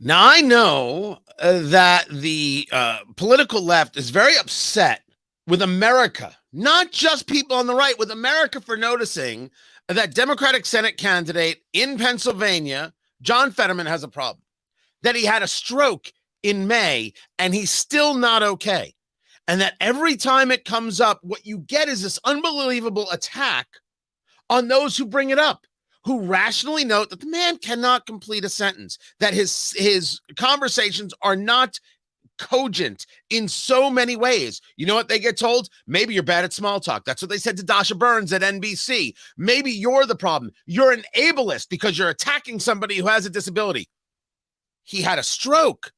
Now, I know that the political left is very upset with America, not just people on the right, with America for noticing that Democratic Senate candidate in Pennsylvania, John Fetterman, has a problem, that he had a stroke in May and he's still not okay. And that every time it comes up, what you get is this unbelievable attack on those who bring it up, who rationally note that the man cannot complete a sentence, that his conversations are not cogent in so many ways. You know what they get told? Maybe you're bad at small talk. That's what they said to Dasha Burns at NBC. Maybe you're the problem. You're an ableist because you're attacking somebody who has a disability. He had a stroke.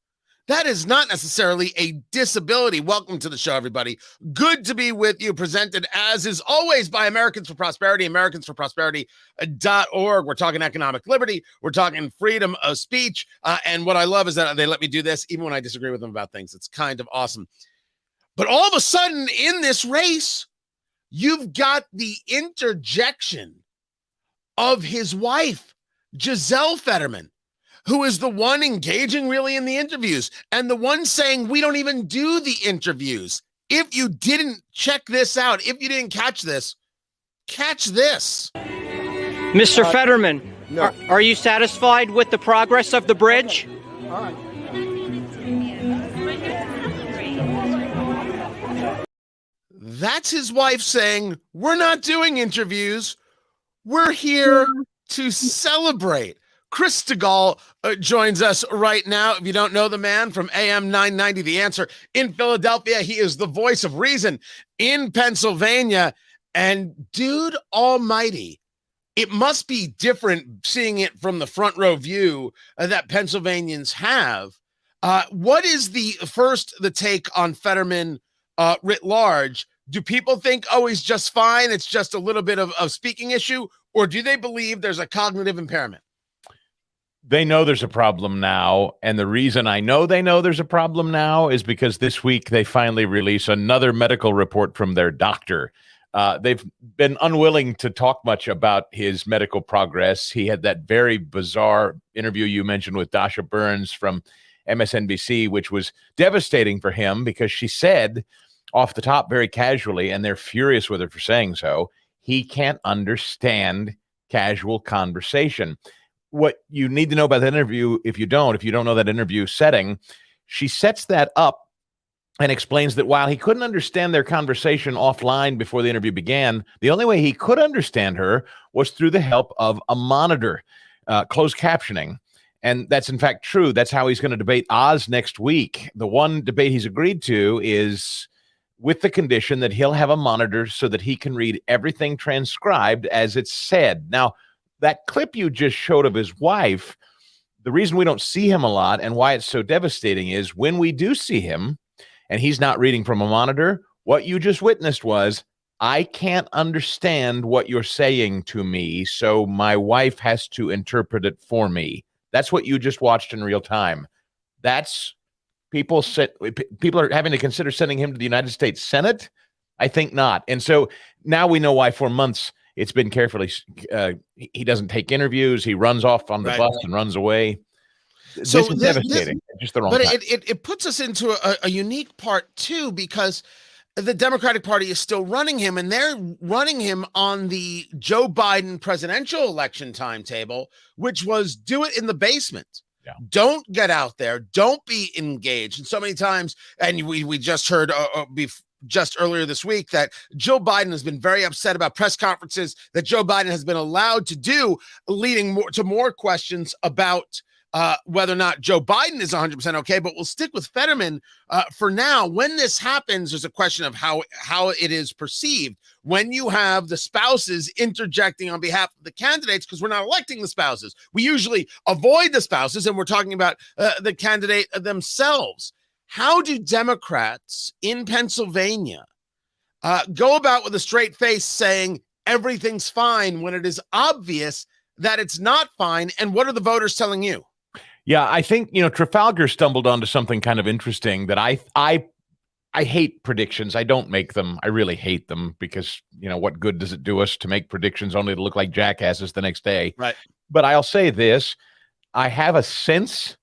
That is not necessarily a disability. Welcome to the show, everybody. Good to be with you. Presented, as is always, by Americans for Prosperity, AmericansForProsperity.org. We're talking economic liberty. We're talking freedom of speech. And what I love is that they let me do this even when I disagree with them about things. It's kind of awesome. But all of a sudden, in this race, you've got the interjection of his wife, Gisele Fetterman, who is the one engaging really in the interviews and the one saying we don't even do the interviews. If you didn't check this out, if you didn't catch this, catch this. Mr. Fetterman, no. are you satisfied with the progress of the bridge? All right. That's his wife saying, we're not doing interviews. We're here to celebrate. Chris Stigall joins us right now. If you don't know the man, from AM 990, The Answer in Philadelphia, he is the voice of reason in Pennsylvania. And dude almighty, it must be different seeing it from the front row view that Pennsylvanians have. What is the take on Fetterman writ large? Do people think, oh, he's just fine, it's just a little bit of speaking issue? Or do they believe there's a cognitive impairment? They know there's a problem now, and the reason I know they know there's a problem now is because this week they finally release another medical report from their doctor. They've been unwilling to talk much about his medical progress. He had that very bizarre interview you mentioned with Dasha Burns from MSNBC, which was devastating for him because she said off the top very casually, and they're furious with her for saying so, he can't understand casual conversation. What you need to know about that interview, if you don't know that interview setting, she sets that up and explains that while he couldn't understand their conversation offline before the interview began, the only way he could understand her was through the help of a monitor, closed captioning. And that's in fact true. That's how he's going to debate Oz next week. The one debate he's agreed to is with the condition that he'll have a monitor so that he can read everything transcribed as it's said. Now, that clip you just showed of his wife, the reason we don't see him a lot and why it's so devastating is when we do see him and he's not reading from a monitor, what you just witnessed was, I can't understand what you're saying to me, so my wife has to interpret it for me. That's what you just watched in real time. That's people are having to consider sending him to the United States Senate? I think not. And so now we know why for months it's been carefully, he doesn't take interviews. He runs off on the bus and runs away. So this is devastating. Just the wrong but time. it puts us into a unique part, too, because the Democratic Party is still running him, and they're running him on the Joe Biden presidential election timetable, which was do it in the basement. Yeah. Don't get out there. Don't be engaged. And so many times, and we just heard just earlier this week that Joe Biden has been very upset about press conferences that Joe Biden has been allowed to do, leading to more questions about whether or not Joe Biden is 100% okay. But we'll stick with Fetterman for now. When this happens, there's a question of how it is perceived. When you have the spouses interjecting on behalf of the candidates, because we're not electing the spouses. We usually avoid the spouses, and we're talking about the candidate themselves. How do Democrats in Pennsylvania go about with a straight face saying everything's fine when it is obvious that it's not fine? And what are the voters telling you? Yeah, I think, Trafalgar stumbled onto something kind of interesting that I hate predictions. I don't make them. I really hate them because, what good does it do us to make predictions only to look like jackasses the next day? Right. But I'll say this. I have a sense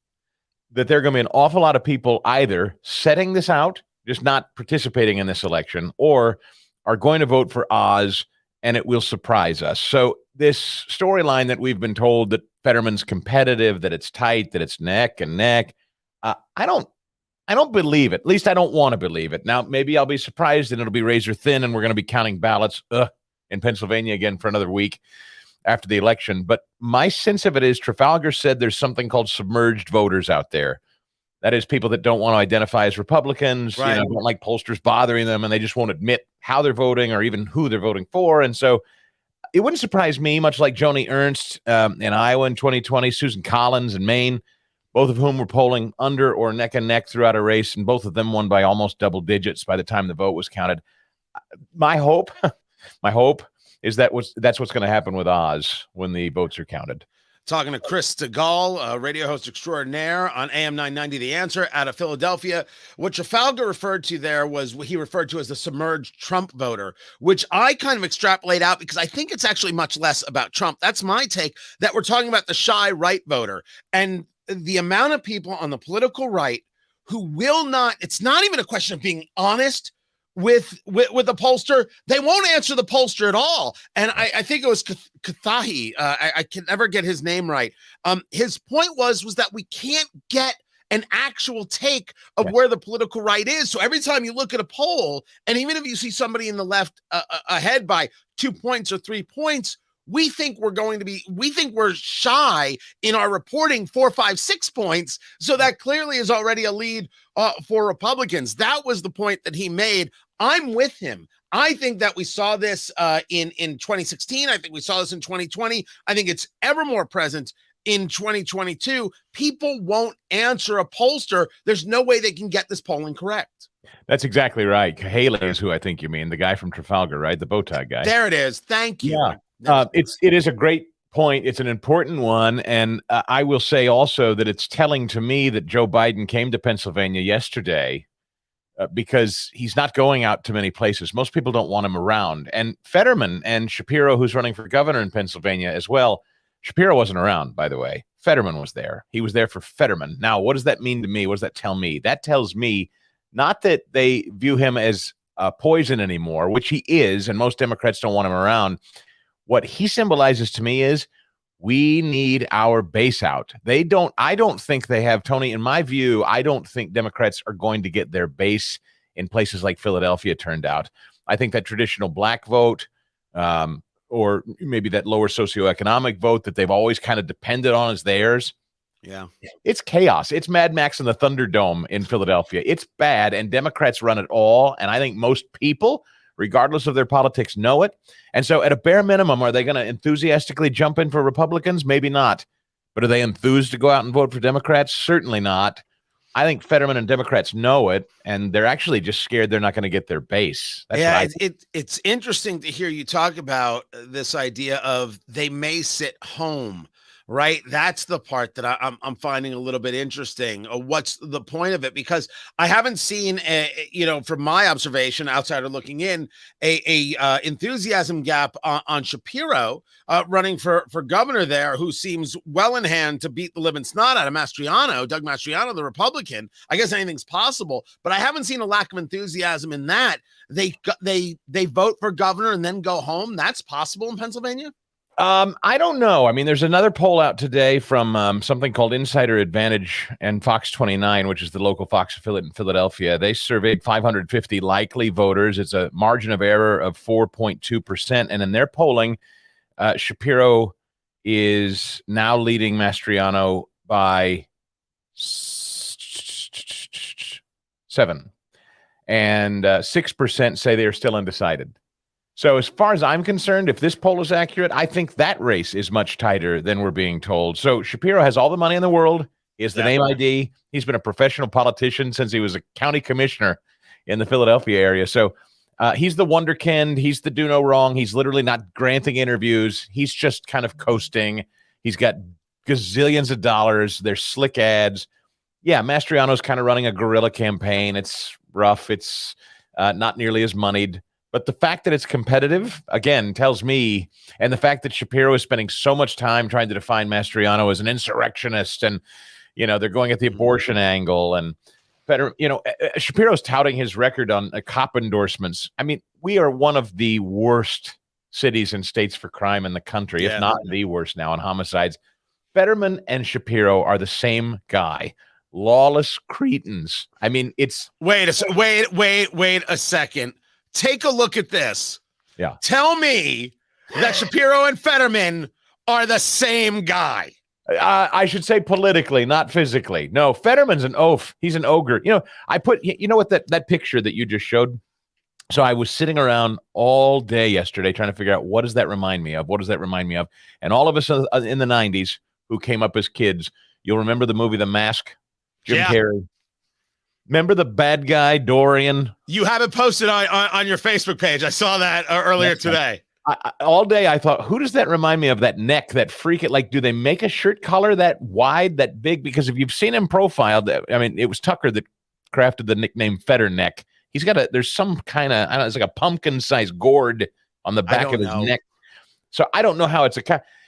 that there are going to be an awful lot of people either setting this out, just not participating in this election, or are going to vote for Oz, and it will surprise us. So this storyline that we've been told that Fetterman's competitive, that it's tight, that it's neck and neck, I don't believe it. At least I don't want to believe it. Now, maybe I'll be surprised and it'll be razor thin and we're going to be counting ballots in Pennsylvania again for another week after the election. But my sense of it is Trafalgar said there's something called submerged voters out there. That is people that don't want to identify as Republicans, right. Don't like pollsters bothering them, and they just won't admit how they're voting or even who they're voting for. And so it wouldn't surprise me, much like Joni Ernst in Iowa in 2020, Susan Collins in Maine, both of whom were polling under or neck and neck throughout a race, and both of them won by almost double digits by the time the vote was counted. My hope is that's what's going to happen with Oz when the votes are counted. Talking to Chris Stigall, radio host extraordinaire on AM 990 The Answer out of Philadelphia. What Trafalgar referred to there was what he referred to as the submerged Trump voter, which I kind of extrapolate out because I think it's actually much less about Trump. That's my take, that we're talking about the shy right voter. And the amount of people on the political right who will not, it's not even a question of being honest with the pollster. They won't answer the pollster at all. And I think it was Kathahi. I can never get his name right. His point was that we can't get an actual take of where the political right is. So every time you look at a poll, and even if you see somebody in the left ahead by 2 points or 3 points, we think we're shy in our reporting 4, 5, 6 points. So that clearly is already a lead for Republicans. That was the point that he made. I'm with him. I think that we saw this in 2016. I think we saw this in 2020. I think it's ever more present in 2022. People won't answer a pollster. There's no way they can get this polling correct. That's exactly right. Haley is who I think you mean, the guy from Trafalgar, right? The bow tie guy. There it is. Thank you. Yeah. It is a great point. It's an important one. And I will say also that it's telling to me that Joe Biden came to Pennsylvania yesterday because he's not going out to many places. Most people don't want him around. And Fetterman and Shapiro, who's running for governor in Pennsylvania as well. Shapiro wasn't around, by the way. Fetterman was there. He was there for Fetterman. Now, what does that mean to me? What does that tell me? That tells me not that they view him as poison anymore, which he is, and most Democrats don't want him around. What he symbolizes to me is we need our base out. I don't think they have, Tony, in my view, I don't think Democrats are going to get their base in places like Philadelphia turned out. I think that traditional black vote, or maybe that lower socioeconomic vote that they've always kind of depended on as theirs. Yeah. It's chaos. It's Mad Max in the Thunderdome in Philadelphia. It's bad, and Democrats run it all. And I think most people, regardless of their politics, know it. And so at a bare minimum, are they going to enthusiastically jump in for Republicans? Maybe not. But are they enthused to go out and vote for Democrats? Certainly not. I think Fetterman and Democrats know it, and they're actually just scared they're not going to get their base. It's interesting to hear you talk about this idea of they may sit home. Right. That's the part that I'm finding a little bit interesting. What's the point of it? Because I haven't seen, from my observation, outsider looking in, a enthusiasm gap on Shapiro running for governor there, who seems well in hand to beat the living snot out of Doug Mastriano, the Republican. I guess anything's possible, but I haven't seen a lack of enthusiasm in that. They vote for governor and then go home. That's possible in Pennsylvania. I don't know. I mean, there's another poll out today from something called Insider Advantage and Fox 29, which is the local Fox affiliate in Philadelphia. They surveyed 550 likely voters. It's a margin of error of 4.2%. And in their polling, Shapiro is now leading Mastriano by 7. And 6% say they are still undecided. So as far as I'm concerned, if this poll is accurate, I think that race is much tighter than we're being told. So Shapiro has all the money in the world. He has the name ID. He's been a professional politician since he was a county commissioner in the Philadelphia area. So he's the wonderkind. He's the do no wrong. He's literally not granting interviews. He's just kind of coasting. He's got gazillions of dollars. There's slick ads. Yeah, Mastriano's kind of running a guerrilla campaign. It's rough. It's not nearly as moneyed. But the fact that it's competitive, again, tells me, and the fact that Shapiro is spending so much time trying to define Mastriano as an insurrectionist and, They're going at the abortion angle, and Shapiro's touting his record on cop endorsements. I mean, we are one of the worst cities and states for crime in the country, if not the worst now on homicides. Fetterman and Shapiro are the same guy. Lawless cretins. I mean, it's wait a second. Take a look at this. Yeah. Tell me that Shapiro and Fetterman are the same guy. I should say politically, not physically. No, Fetterman's an oaf. He's an ogre. I put, what that picture that you just showed. So I was sitting around all day yesterday trying to figure out, what does that remind me of? What does that remind me of? And all of us in the 90s who came up as kids, you'll remember the movie The Mask, Jim Carrey. Remember the bad guy, Dorian? You have it posted on your Facebook page. I saw that earlier today. All day I thought, who does that remind me of? That neck, that freak. Like, do they make a shirt collar that wide, that big? Because if you've seen him profiled, it was Tucker that crafted the nickname Fetter Neck. He's got there's some kind of, it's like a pumpkin-sized gourd on the back of his neck. So I don't know how it's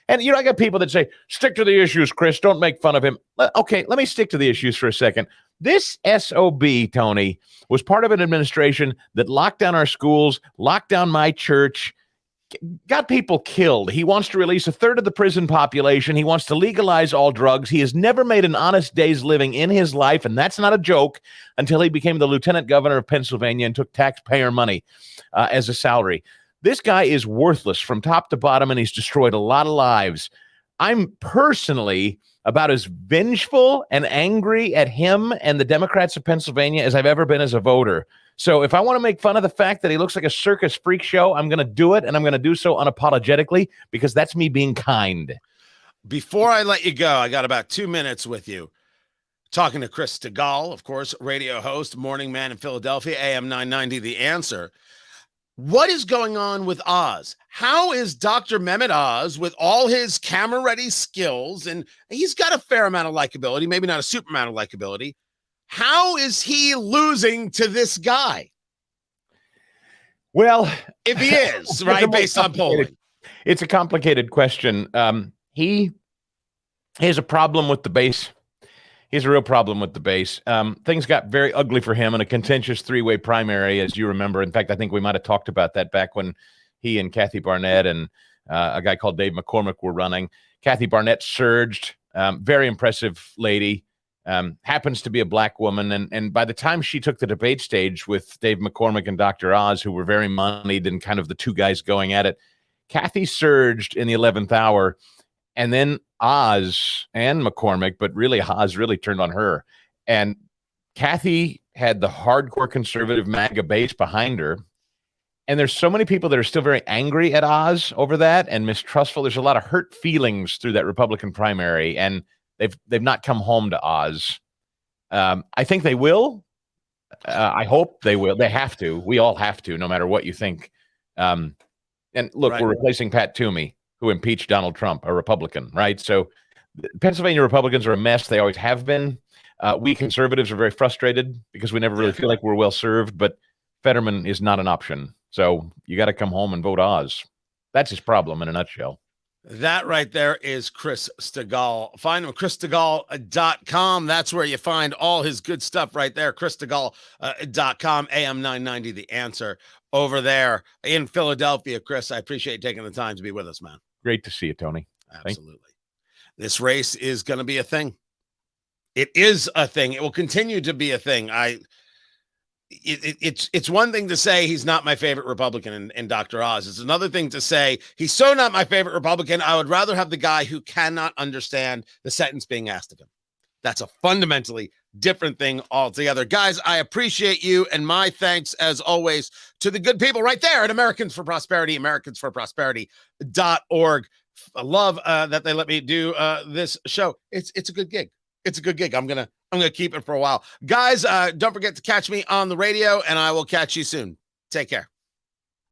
and I got people that say, stick to the issues, Chris. Don't make fun of him. Okay, let me stick to the issues for a second. This SOB, Tony, was part of an administration that locked down our schools, locked down my church, got people killed. He wants to release a third of the prison population. He wants to legalize all drugs. He has never made an honest day's living in his life, and that's not a joke, until he became the lieutenant governor of Pennsylvania and took taxpayer money as a salary. This guy is worthless from top to bottom, and he's destroyed a lot of lives. I'm personally about as vengeful and angry at him and the Democrats of Pennsylvania as I've ever been as a voter. So if I want to make fun of the fact that he looks like a circus freak show, I'm going to do it, and I'm going to do so unapologetically, because that's me being kind. Before I let you go, I got about 2 minutes with you. Talking to Chris Stigall, of course, radio host, morning man in Philadelphia, AM 990, The Answer. What is going on with Oz? How is Dr. Mehmet Oz, with all his camera-ready skills, and he's got a fair amount of likability, maybe not a super amount of likability, how is he losing to this guy? Well, if he is, right, based on polling. It's a complicated question. He has a problem with the base. He has a real problem with the base. Things got very ugly for him in a contentious three-way primary, as you remember. In fact, I think we might have talked about that back when he and Kathy Barnett and a guy called Dave McCormick were running. Kathy Barnett surged. Very impressive lady. Happens to be a black woman. And by the time she took the debate stage with Dave McCormick and Dr. Oz, who were very moneyed and kind of the two guys going at it, Kathy surged in the 11th hour. And then Oz and McCormick, but really Oz really turned on her. And Kathy had the hardcore conservative MAGA base behind her. And there's so many people that are still very angry at Oz over that and mistrustful. There's a lot of hurt feelings through that Republican primary, and they've not come home to Oz. I think they will. I hope they will. They have to. We all have to, no matter what you think. And look, we're replacing Pat Toomey, who impeached Donald Trump, a Republican, right? So Pennsylvania Republicans are a mess. They always have been. We conservatives are very frustrated because we never really feel like we're well served, but Fetterman is not an option. So you got to come home and vote Oz. That's his problem in a nutshell. That right there is Chris Stigall. Find him at chrisstigall.com. That's where you find all his good stuff right there. chrisstigall.com, AM 990, The Answer over there in Philadelphia. Chris, I appreciate you taking the time to be with us, man. Great to see you, Tony. Absolutely. This race is going to be a thing. It is a thing. It will continue to be a thing. It's one thing to say he's not my favorite Republican in Dr. Oz. It's another thing to say he's so not my favorite Republican, I would rather have the guy who cannot understand the sentence being asked of him. That's a fundamentally different thing altogether. Guys, I appreciate you, and my thanks, as always, to the good people right there at Americans for Prosperity, AmericansForProsperity.org. I love that they let me do this show. It's a good gig. It's a good gig. I'm gonna keep it for a while. Guys, don't forget to catch me on the radio, and I will catch you soon. Take care.